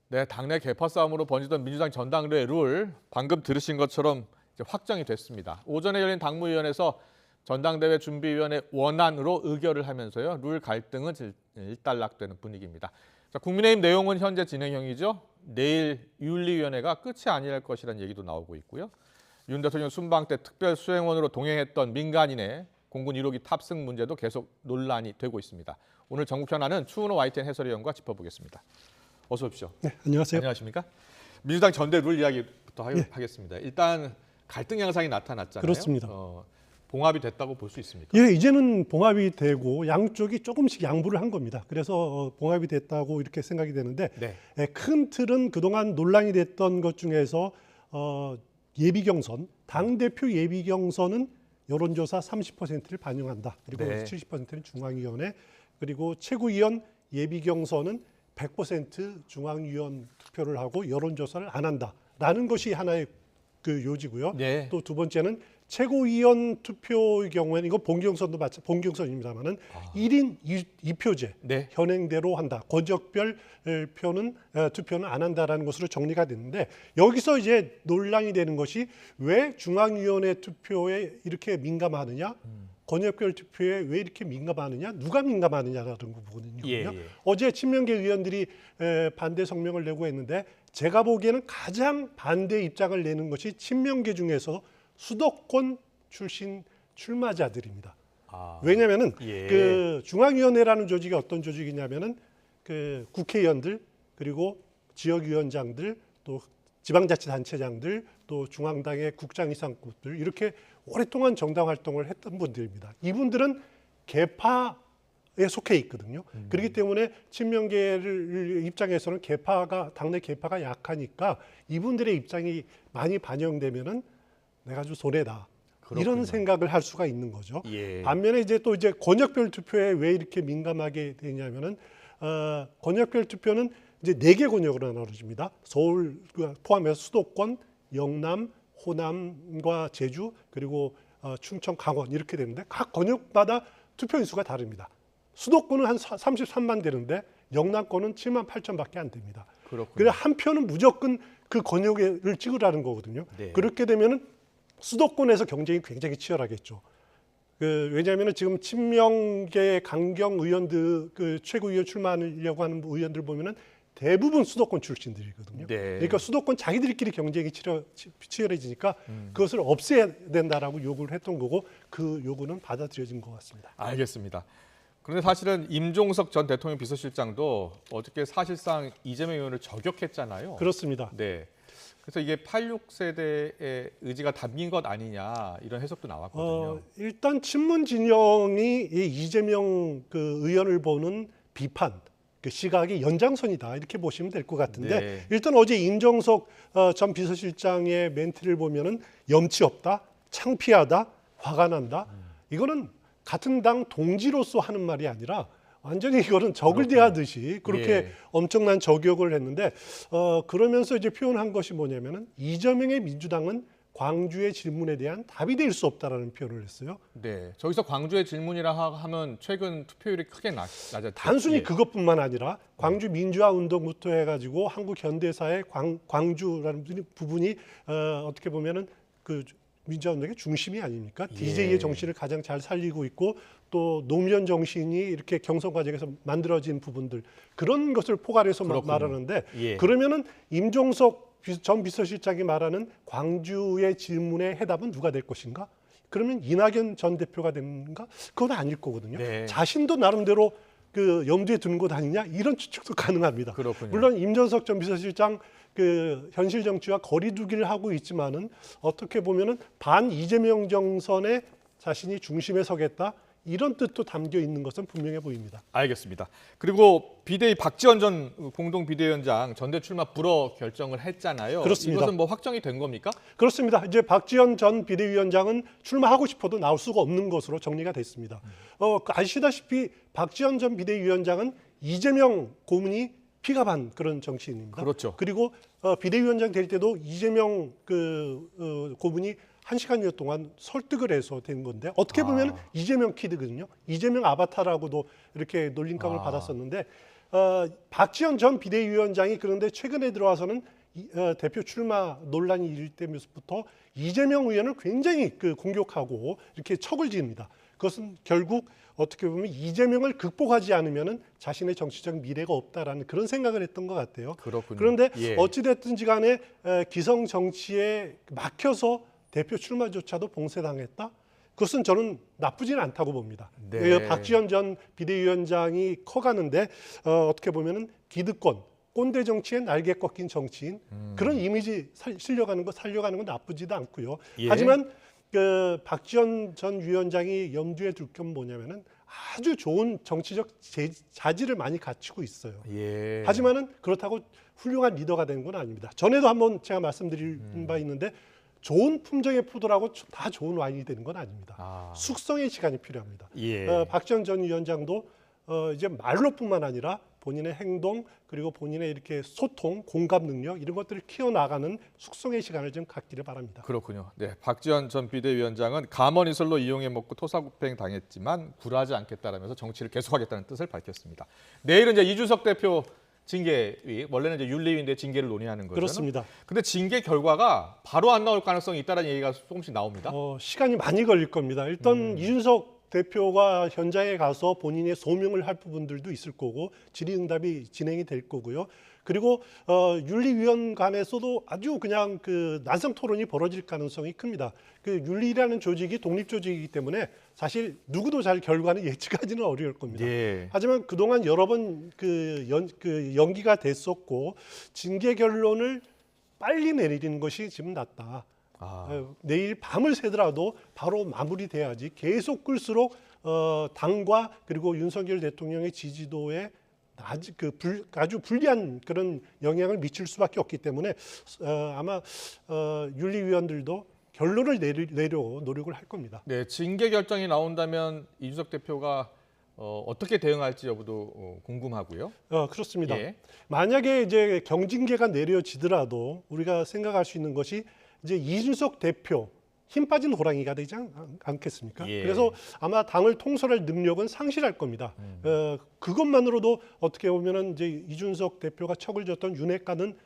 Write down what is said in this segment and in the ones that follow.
네, 당내 개파 싸움으로 번지던 민주당 전당대회 룰 방금 들으신 것처럼 이제 확정이 됐습니다. 오전에 열린 당무위원회에서 전당대회 준비위원회 원안으로 의결을 하면서요. 룰 갈등은 일단락되는 분위기입니다. 자, 국민의힘 내용은 현재 진행형이죠. 내일 윤리위원회가 끝이 아니랄 것이라는 얘기도 나오고 있고요. 윤 대통령 순방 때 특별 수행원으로 동행했던 민간인의 공군 1호기 탑승 문제도 계속 논란이 되고 있습니다. 오늘 전국 현안은 추은호 YTN 해설위원과 짚어보겠습니다. 어서 오십시오. 네, 안녕하세요. 안녕하십니까? 민주당 전대 룰 이야기부터 하겠습니다. 일단 갈등 양상이 나타났잖아요. 그렇습니다. 봉합이 됐다고 볼 수 있습니까? 예, 이제는 봉합이 되고 양쪽이 조금씩 양보를 한 겁니다. 그래서 봉합이 됐다고 이렇게 생각이 되는데 네. 큰 틀은 그동안 논란이 됐던 것 중에서 예비 경선, 당 대표 예비 경선은 여론조사 30%를 반영한다. 그리고 네. 70%는 중앙위원회, 그리고 최고위원 예비 경선은 100% 중앙위원 투표를 하고 여론조사를 안 한다라는 것이 하나의 그 요지고요. 네. 또 두 번째는 최고위원 투표의 경우에는 이거 본경선도 본경선입니다만은 1인 2표제 네. 현행대로 한다. 권역별 투표는 안 한다라는 것으로 정리가 됐는데 여기서 이제 논란이 되는 것이 왜 중앙위원회 투표에 이렇게 민감하느냐? 권역별 투표에 왜 이렇게 민감하느냐, 누가 민감하느냐라는 부분이거든요. 예. 어제 친명계 의원들이 반대 성명을 내고 했는데 제가 보기에는 가장 반대 입장을 내는 것이 친명계 중에서 수도권 출신 출마자들입니다. 왜냐하면은 예. 그 중앙위원회라는 조직이 어떤 조직이냐면은 그 국회의원들 그리고 지역위원장들 또 지방자치단체장들 또 중앙당의 국장 이상급들 이렇게 오랫동안 정당 활동을 했던 분들입니다. 이분들은 개파에 속해 있거든요. 그렇기 때문에 친명계를 입장에서는 당내 개파가 약하니까 이분들의 입장이 많이 반영되면은 내가 좀 손해다. 그렇군요. 이런 생각을 할 수가 있는 거죠. 예. 반면에 이제 권역별 투표에 왜 이렇게 민감하게 되냐면은 권역별 투표는 이제 4개 권역으로 나눠집니다. 서울 포함해서 수도권, 영남, 호남과 제주 그리고 충청, 강원 이렇게 되는데 각 권역마다 투표 인수가 다릅니다. 수도권은 한 33만 되는데 영남권은 7만 8천밖에 안 됩니다. 그렇군요. 그래서 한 표는 무조건 그 권역을 찍으라는 거거든요. 네. 그렇게 되면은 수도권에서 경쟁이 굉장히 치열하겠죠. 왜냐하면 지금 친명계 강경 의원들 최고위원 출마하려고 하는 의원들 보면은 대부분 수도권 출신들이거든요. 네. 그러니까 수도권 자기들끼리 경쟁이 치열해지니까 그것을 없애야 된다라고 요구를 했던 거고 그 요구는 받아들여진 것 같습니다. 알겠습니다. 그런데 사실은 임종석 전 대통령 비서실장도 어저께 사실상 이재명 의원을 저격했잖아요. 그렇습니다. 네. 그래서 이게 86세대의 의지가 담긴 것 아니냐 이런 해석도 나왔거든요. 일단 친문 진영이 이 이재명 그 의원을 보는 비판, 그 시각이 연장선이다 이렇게 보시면 될 것 같은데 네. 일단 어제 임종석 전 비서실장의 멘트를 보면은 염치 없다, 창피하다, 화가 난다. 이거는 같은 당 동지로서 하는 말이 아니라 완전히 이거는 적을 대하듯이 그렇게 예. 엄청난 저격을 했는데 그러면서 이제 표현한 것이 뭐냐면은 이재명의 민주당은 광주의 질문에 대한 답이 될 수 없다라는 표현을 했어요. 네. 저기서 광주의 질문이라 하면 최근 투표율이 크게 낮았죠. 단순히 예. 그것뿐만 아니라 광주 민주화 운동부터 해가지고 한국 현대사의 광주라는 부분이 어떻게 보면은 그 민주화 운동의 중심이 아닙니까? DJ의 정신을 가장 잘 살리고 있고 또 노무현 정신이 이렇게 경선 과정에서 만들어진 부분들 그런 것을 포괄해서 말하는데 예. 그러면은 임종석 전 비서실장이 말하는 광주의 질문의 해답은 누가 될 것인가? 그러면 이낙연 전 대표가 되는가? 그건 아닐 거거든요. 네. 자신도 나름대로 그 염두에 두는 것 아니냐? 이런 추측도 가능합니다. 그렇군요. 물론 임종석 전 비서실장 그 현실 정치와 거리두기를 하고 있지만은 어떻게 보면은 반 이재명 정선에 자신이 중심에 서겠다 이런 뜻도 담겨 있는 것은 분명해 보입니다. 알겠습니다. 그리고 비대위 박지원 전 공동 비대위원장 전대 출마 불허 결정을 했잖아요. 그렇습니다. 이것은 뭐 확정이 된 겁니까? 그렇습니다. 이제 박지원 전 비대위원장은 출마하고 싶어도 나올 수가 없는 것으로 정리가 됐습니다. 아시다시피 박지원 전 비대위원장은 이재명 고문이 피가 반 그런 정치인입니다. 그렇죠. 그리고 비대위원장 될 때도 이재명 고문이 1시간여 동안 설득을 해서 된 건데 어떻게 보면 이재명 키드거든요. 이재명 아바타라고도 이렇게 놀림감을 받았었는데 박지원 전 비대위원장이 그런데 최근에 들어와서는 대표 출마 논란이 일때부터 이재명 의원을 굉장히 공격하고 이렇게 척을 지습니다. 그것은 결국 어떻게 보면 이재명을 극복하지 않으면은 자신의 정치적 미래가 없다라는 그런 생각을 했던 것 같아요. 그렇군요. 그런데 예. 어찌됐든지 간에 기성 정치에 막혀서 대표 출마조차도 봉쇄당했다. 그것은 저는 나쁘지는 않다고 봅니다. 네. 박지원 전 비대위원장이 커가는데 어떻게 보면은 기득권, 꼰대 정치에 날개 꺾인 정치인 그런 이미지 살려가는 건 나쁘지도 않고요. 예. 하지만 박지원 전 위원장이 염두에 둘 건 뭐냐면은 아주 좋은 정치적 자질을 많이 갖추고 있어요. 예. 하지만은 그렇다고 훌륭한 리더가 되는 건 아닙니다. 전에도 한번 제가 말씀드린 바 있는데 좋은 품종의 포도라고 다 좋은 와인이 되는 건 아닙니다. 숙성의 시간이 필요합니다. 예. 박지원 전 위원장도 이제 말로뿐만 아니라 본인의 행동 그리고 본인의 이렇게 소통, 공감 능력 이런 것들을 키워나가는 숙성의 시간을 좀 갖기를 바랍니다. 그렇군요. 네, 박지원 전 비대위원장은 감언이설로 이용해 먹고 토사구팽 당했지만 굴하지 않겠다라면서 정치를 계속하겠다는 뜻을 밝혔습니다. 내일은 이제 이준석 대표 징계위, 원래는 이제 윤리위인데 징계를 논의하는 거죠. 그렇습니다. 근데 징계 결과가 바로 안 나올 가능성이 있다는 얘기가 조금씩 나옵니다. 시간이 많이 걸릴 겁니다. 일단 이준석 대표가 현장에 가서 본인의 소명을 할 부분들도 있을 거고 질의응답이 진행이 될 거고요. 그리고 윤리위원 간에서도 아주 그냥 난성 토론이 벌어질 가능성이 큽니다. 윤리라는 조직이 독립 조직이기 때문에 사실 누구도 잘 결과는 예측하기는 어려울 겁니다. 예. 하지만 그동안 여러 번 연기가 됐었고 징계 결론을 빨리 내리는 것이 지금 낫다. 내일 밤을 새더라도 바로 마무리돼야지 계속 끌수록 당과 그리고 윤석열 대통령의 지지도에 아주 불리한 그런 영향을 미칠 수밖에 없기 때문에 아마 윤리위원들도 결론을 내려 노력을 할 겁니다. 네, 징계 결정이 나온다면 이준석 대표가 어떻게 대응할지 여부도 궁금하고요. 그렇습니다. 예. 만약에 이제 경징계가 내려지더라도 우리가 생각할 수 있는 것이 이제 이준석 대표 힘 빠진 호랑이가 되지 않겠습니까? 예. 그래서 아마 당을 통솔할 능력은 상실할 겁니다. 그것만으로도 어떻게 보면은 이제 이준석 대표가 척을 졌던 윤핵관은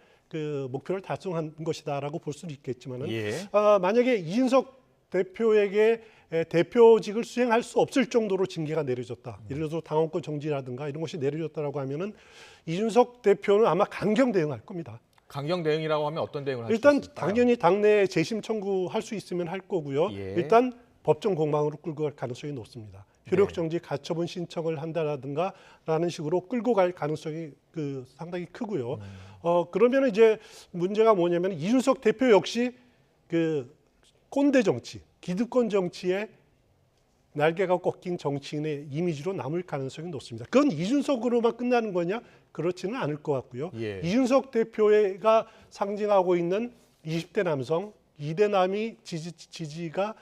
목표를 달성한 것이다라고 볼 수도 있겠지만은 예. 만약에 이준석 대표에게 대표직을 수행할 수 없을 정도로 징계가 내려졌다. 예를 들어서 당원권 정지라든가 이런 것이 내려졌다라고 하면은 이준석 대표는 아마 강경 대응할 겁니다. 강경 대응이라고 하면 어떤 대응을 할 수 일단 있을까요? 당연히 당내에 재심 청구할 수 있으면 할 거고요. 예. 일단 법정 공방으로 끌고 갈 가능성이 높습니다. 효력 정지 가처분 신청을 한다라든가 라는 식으로 끌고 갈 가능성이 상당히 크고요. 그러면 이제 문제가 뭐냐면 이준석 대표 역시 꼰대 정치, 기득권 정치에 날개가 꺾인 정치인의 이미지로 남을 가능성이 높습니다. 그건 이준석으로만 끝나는 거냐? 그렇지는 않을 것 같고요. 예. 이준석 대표가 상징하고 있는 20대 남성, 2대 남이 지지가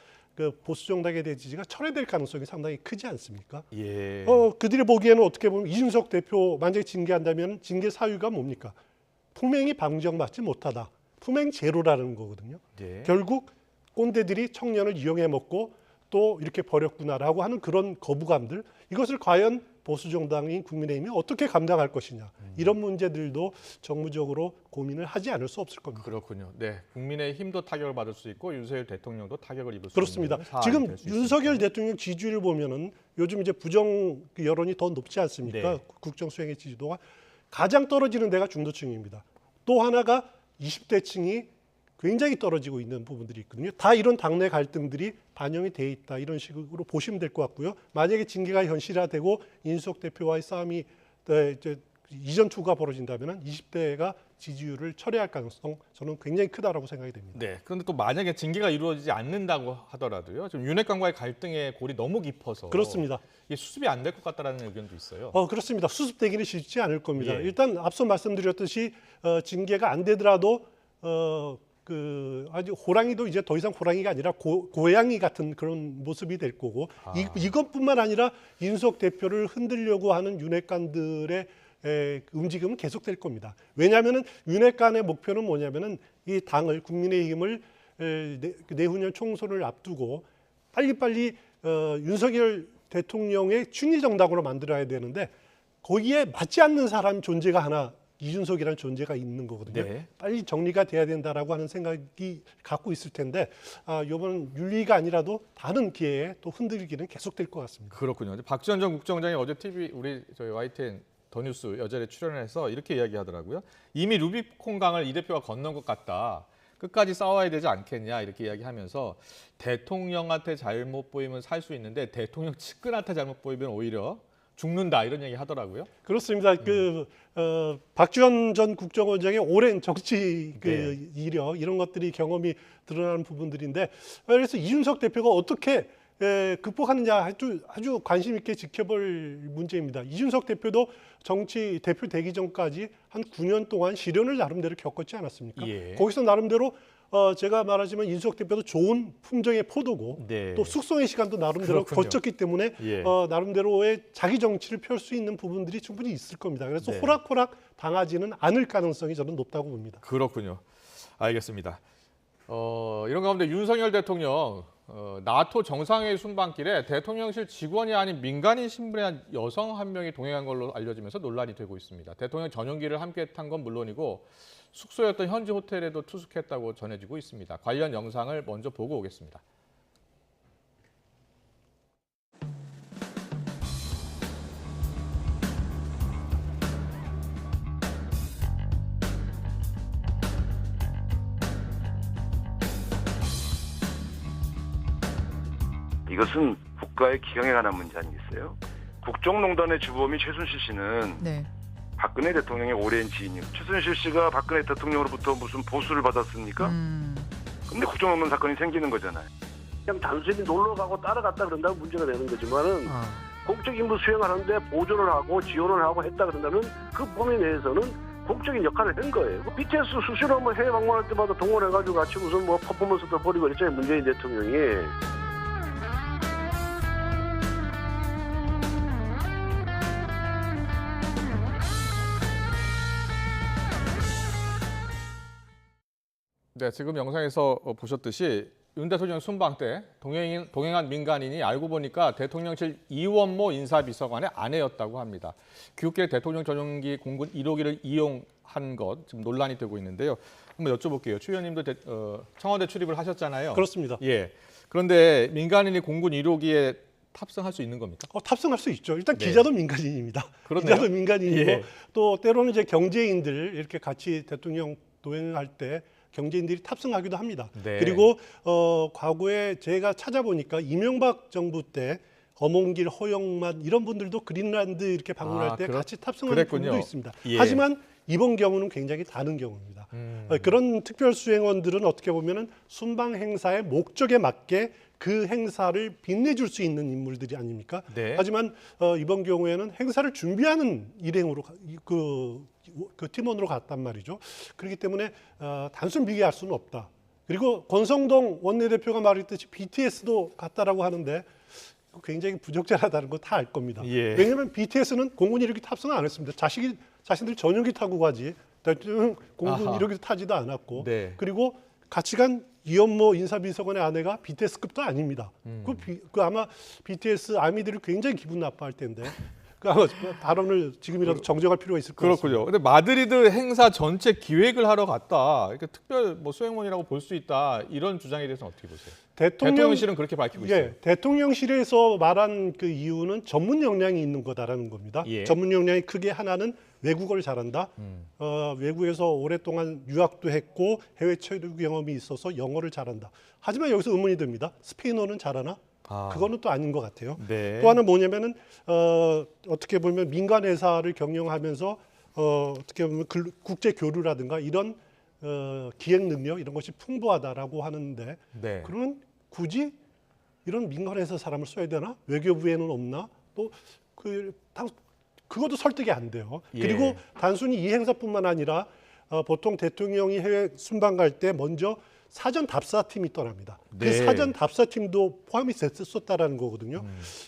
보수 정당에 대한 지지가 철회될 가능성이 상당히 크지 않습니까? 예. 그들이 보기에는 어떻게 보면 이준석 대표 만약에 징계한다면 징계 사유가 뭡니까? 품행이 방정받지 못하다. 품행 제로라는 거거든요. 예. 결국 꼰대들이 청년을 이용해 먹고 또 이렇게 버렸구나라고 하는 그런 거부감들, 이것을 과연 보수정당인 국민의힘이 어떻게 감당할 것이냐, 이런 문제들도 정무적으로 고민을 하지 않을 수 없을 겁니다. 그렇군요. 네, 국민의힘도 타격을 받을 수 있고 윤석열 대통령도 타격을 입을 수 그렇습니다. 있는 상황이 지금 될수 윤석열 있습니다. 대통령 지지율을 보면은 요즘 이제 부정 여론이 더 높지 않습니까? 네. 국정 수행의 지지도가 가장 떨어지는 데가 중도층입니다. 또 하나가 20대층이 굉장히 떨어지고 있는 부분들이 있거든요. 다 이런 당내 갈등들이 반영이 돼 있다, 이런 식으로 보시면 될 것 같고요. 만약에 징계가 현실화되고 이준석 대표와의 싸움이 이제 이전 투구가 벌어진다면 20대가 지지율을 철회할 가능성 저는 굉장히 크다라고 생각이 됩니다. 네, 그런데 또 만약에 징계가 이루어지지 않는다고 하더라도요. 지금 윤핵관과의 갈등의 골이 너무 깊어서 그렇습니다. 이게 수습이 안 될 것 같다라는 의견도 있어요. 그렇습니다. 수습되기는 쉽지 않을 겁니다. 예. 일단 앞서 말씀드렸듯이 징계가 안 되더라도 아주 호랑이도 이제 더 이상 호랑이가 아니라 고양이 같은 그런 모습이 될 거고, 이것뿐만 아니라 이준석 대표를 흔들려고 하는 윤핵관들의 움직임은 계속될 겁니다. 왜냐하면은 윤핵관의 목표는 뭐냐면은 이 당을, 국민의힘을 내후년 총선을 앞두고 빨리빨리 윤석열 대통령의 충위 정당으로 만들어야 되는데, 거기에 맞지 않는 사람 존재가 하나 이준석이라는 존재가 있는 거거든요. 네. 빨리 정리가 돼야 된다라고 하는 생각이 갖고 있을 텐데 이번 윤리가 아니라도 다른 기회에 또 흔들기는 계속될 것 같습니다. 그렇군요. 박지원 전 국정원장이 어제 TV 우리 저희 YTN 더 뉴스 여자에 출연해서 이렇게 이야기하더라고요. 이미 루비콘강을 이 대표가 건넌 것 같다. 끝까지 싸워야 되지 않겠냐 이렇게 이야기하면서 대통령한테 잘못 보이면 살 수 있는데 대통령 측근한테 잘못 보이면 오히려 죽는다 이런 얘기 하더라고요. 그렇습니다. 박지원 전 국정원장의 오랜 정치 이력 이런 것들이 경험이 드러나는 부분들인데 그래서 이준석 대표가 어떻게 극복하느냐 아주 관심 있게 지켜볼 문제입니다. 이준석 대표도 정치 대표 되기 전까지 한 9년 동안 시련을 나름대로 겪었지 않았습니까? 예. 거기서 나름대로 제가 말하지만 이준석 대표도 좋은 품종의 포도고 네. 또 숙성의 시간도 나름대로 그렇군요. 거쳤기 때문에 예. 나름대로의 자기 정치를 펼 수 있는 부분들이 충분히 있을 겁니다. 그래서 네. 호락호락 당하지는 않을 가능성이 저는 높다고 봅니다. 그렇군요. 알겠습니다. 이런 가운데 윤석열 대통령 나토 정상회의 순방길에 대통령실 직원이 아닌 민간인 신분의 한 여성 한 명이 동행한 걸로 알려지면서 논란이 되고 있습니다. 대통령 전용기를 함께 탄 건 물론이고 숙소였던 현지 호텔에도 투숙했다고 전해지고 있습니다. 관련 영상을 먼저 보고 오겠습니다. 이것은 국가의 기강에 관한 문제 아니겠어요? 국정농단의 주범이 최순실 씨는 네. 박근혜 대통령의 오랜 지인이고 최순실 씨가 박근혜 대통령으로부터 무슨 보수를 받았습니까? 근데 국정농단 사건이 생기는 거잖아요. 그냥 단순히 놀러 가고 따라갔다 그런다면 문제가 되는 거지만은 공적 임무 수행하는데 보조를 하고 지원을 하고 했다 그런다면 그 범위 내에서는 공적인 역할을 한 거예요. BTS 수시로 뭐 해외 방문할 때마다 동원해가지고 같이 무슨 뭐 퍼포먼스도 벌이고 그랬잖아요. 문재인 대통령이. 네, 지금 영상에서 보셨듯이 윤 대통령 순방 때 동행한 민간인이 알고 보니까 대통령실 이원모 인사비서관의 아내였다고 합니다. 귀국길 대통령 전용기 공군 1호기를 이용한 것 지금 논란이 되고 있는데요. 한번 여쭤볼게요. 추 의원님도 청와대 출입을 하셨잖아요. 그렇습니다. 예. 그런데 민간인이 공군 1호기에 탑승할 수 있는 겁니까? 탑승할 수 있죠. 일단 네. 기자도 민간인입니다. 그렇네요. 기자도 민간인이고 예. 또 때로는 이제 경제인들 이렇게 같이 대통령 동행할 때 경제인들이 탑승하기도 합니다. 네. 그리고 과거에 제가 찾아보니까 이명박 정부 때 엄홍길, 허영만 이런 분들도 그린란드 이렇게 방문할 때 같이 탑승하는 그랬군요. 분도 있습니다. 예. 하지만 이번 경우는 굉장히 다른 경우입니다. 그런 특별 수행원들은 어떻게 보면은 순방 행사의 목적에 맞게 그 행사를 빛내줄 수 있는 인물들이 아닙니까? 네. 하지만 이번 경우에는 행사를 준비하는 일행으로 그 팀원으로 갔단 말이죠. 그렇기 때문에 단순 비교할 수는 없다. 그리고 권성동 원내대표가 말했듯이 BTS도 갔다라고 하는데 굉장히 부적절하다는 거 다 알 겁니다. 예. 왜냐하면 BTS는 공군 이륙기 탑승을 안 했습니다. 자신들 전용기 타고 가지 대통령 공군 아하. 이륙기 타지도 않았고 네. 그리고 같이 간 이현모 인사비서관의 아내가 BTS급도 아닙니다. 그 아마 BTS 아미들이 굉장히 기분 나빠할 텐데 그 아마 발언을 지금이라도 정정할 필요가 있을 것 같습니다. 그렇군요. 근데 마드리드 행사 전체 기획을 하러 갔다. 이렇게 특별 수행원이라고 볼 수 있다. 이런 주장에 대해서는 어떻게 보세요? 대통령실은 그렇게 밝히고 있어요. 예, 대통령실에서 말한 그 이유는 전문 역량이 있는 거다라는 겁니다. 예. 전문 역량이 크게 하나는 외국어를 잘한다. 외국에서 오랫동안 유학도 했고 해외 체류 경험이 있어서 영어를 잘한다. 하지만 여기서 의문이 듭니다. 스페인어는 잘하나? 그거는 또 아닌 것 같아요. 네. 또 하나는 뭐냐면은 어떻게 보면 민간 회사를 경영하면서 어떻게 보면 국제 교류라든가 이런 기획 능력 이런 것이 풍부하다라고 하는데 네. 그러면 굳이 이런 민간 회사 사람을 써야 되나? 외교부에는 없나? 또 그것도 설득이 안 돼요. 예. 그리고 단순히 이 행사뿐만 아니라 보통 대통령이 해외 순방 갈 때 먼저 사전 답사팀이 떠납니다. 네. 그 사전 답사팀도 포함이 됐었다라는 거거든요.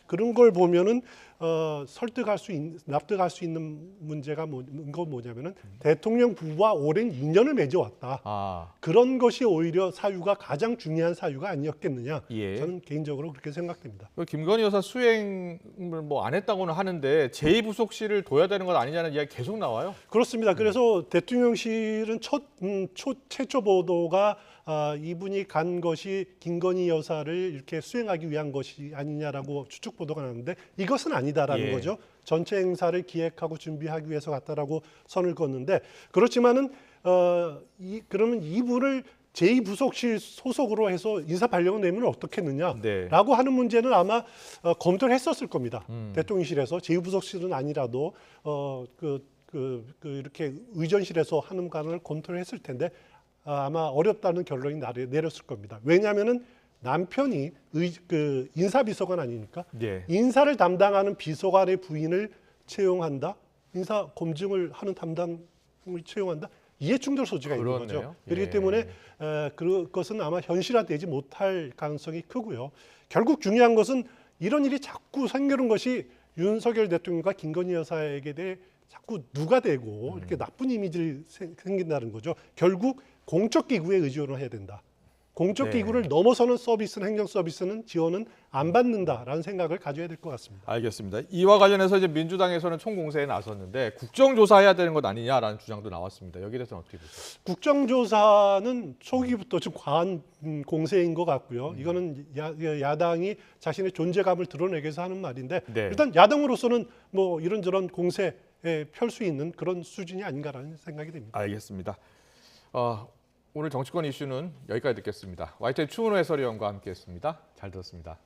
그런 걸 보면은 납득할 수 있는 문제가 뭐냐면은 대통령 부부와 오랜 인연을 맺어왔다. 아, 그런 것이 오히려 사유가 가장 중요한 사유가 아니었겠느냐. 예. 저는 개인적으로 그렇게 생각됩니다. 김건희 여사 수행을 뭐 안 했다고는 하는데 제2부속실을 둬야 되는 것 아니냐는 이야기 계속 나와요. 그렇습니다. 그래서 대통령실은 최초 보도가 이분이 간 것이 김건희 여사를 이렇게 수행하기 위한 것이 아니냐라고 추측 보도가 나왔는데 이것은 아니다라는 예. 거죠. 전체 행사를 기획하고 준비하기 위해서 갔다라고 선을 그었는데 그렇지만은 그러면 이분을 제2부속실 소속으로 해서 인사 발령을 내면 어떻겠느냐라고 네. 하는 문제는 아마 검토를 했었을 겁니다. 대통령실에서 제2부속실은 아니라도 이렇게 의전실에서 하는 간을 검토를 했을 텐데 아마 어렵다는 결론이 내렸을 겁니다. 왜냐하면은 남편이 인사비서관 아닙니까? 네. 인사를 담당하는 비서관의 부인을 채용한다. 인사 검증을 하는 담당을 채용한다. 이해충돌 소지가 있는 그렇네요. 거죠. 그렇기 예. 때문에 그것은 아마 현실화되지 못할 가능성이 크고요. 결국 중요한 것은 이런 일이 자꾸 생기는 것이 윤석열 대통령과 김건희 여사에게 대해 자꾸 누가 되고 이렇게 나쁜 이미지를 생긴다는 거죠. 결국 공적 기구에 의존을 해야 된다. 공적 네. 기구를 넘어서는 서비스는 행정 서비스는 지원은 안 받는다라는 생각을 가져야 될 것 같습니다. 알겠습니다. 이와 관련해서 이제 민주당에서는 총공세에 나섰는데 국정조사해야 되는 것 아니냐라는 주장도 나왔습니다. 여기에 대해서는 어떻게 보세요? 국정조사는 초기부터 좀 과한 공세인 것 같고요. 이거는 야당이 자신의 존재감을 드러내기 위해서 하는 말인데 네. 일단 야당으로서는 뭐 이런저런 공세에 펼 수 있는 그런 수준이 아닌가라는 생각이 듭니다. 알겠습니다. 오늘 정치권 이슈는 여기까지 듣겠습니다. YTN 추은호 해설위원과 함께했습니다. 잘 들었습니다.